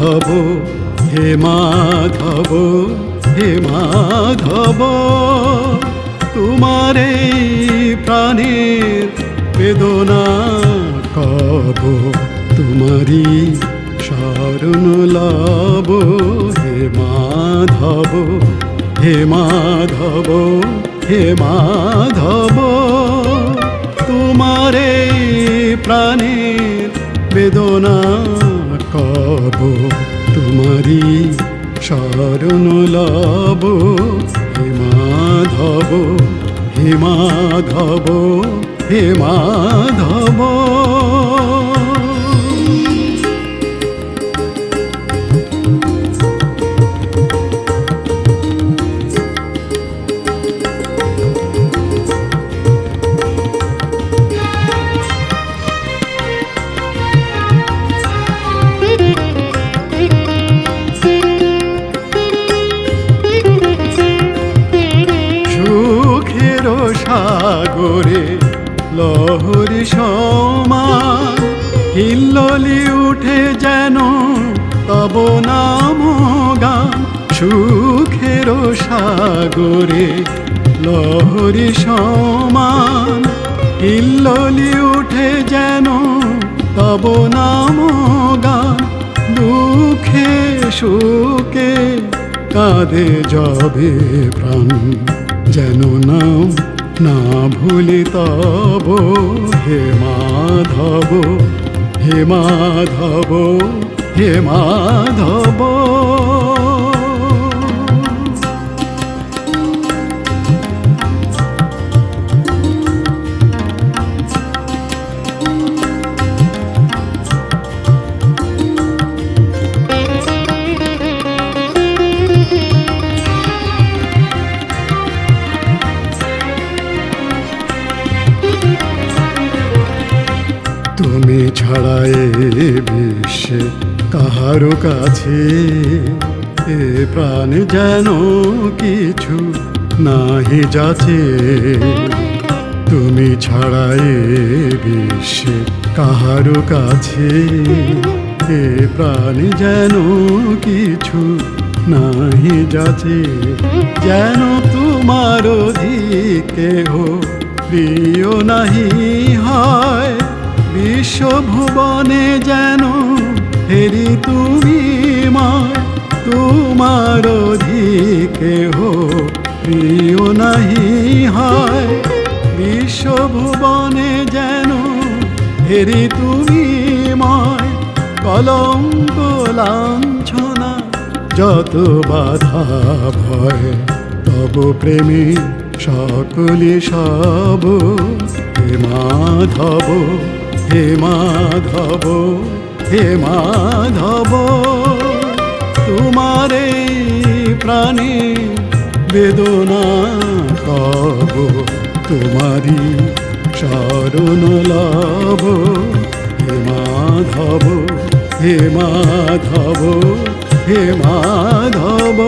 মাধব হে মাধব হে মাধব তোমার এই প্রাণের বেদনা কব তোমারি শরণ লব হে মাধব হে মাধব হে মাধব তোমার এই প্রাণের বেদনা কব তোমারি শরণ লব হে মাধব হে মাধব হে মাধব সাগরে লহরী সমান হিল্লোলি উঠে যেন তব নাম গান সুখের সাগরে লহরী সমান হিল্লোলি উঠে যেন তব নাম গান দুঃখে সুখে কাঁদে যবে প্রাণ যেন নাম না ভুলি তব হে মাধব হে মাধব হে মাধব তুমি ছাড়া এ বিশ্বে কাহারো কাছে এ প্রাণ যেন কিছু নাহি যাচে তুমি ছাড়া এ বিশ্বে কাহারো কাছে এ প্রাণ যেন কিছু নাহি যাচে যেন তোমার অধিকে হো প্রিয় নাহি হয় বিশ্বভুবনে যেন হেরি তুমি মায় তোমার অধিকে হো প্রিয় নাহি হয় বিশ্বভুবনে যেন হেরি তুমি মায় কলঙ্ক লাঞ্ছনা যত বাধা ভয় তব প্রেমে সকলে সব হে মাধব হে মাধব হে মাধব তোমার এই প্রাণে বেদনা কব তোমারি শরণ লব হে মাধব হে মাধব হে মাধব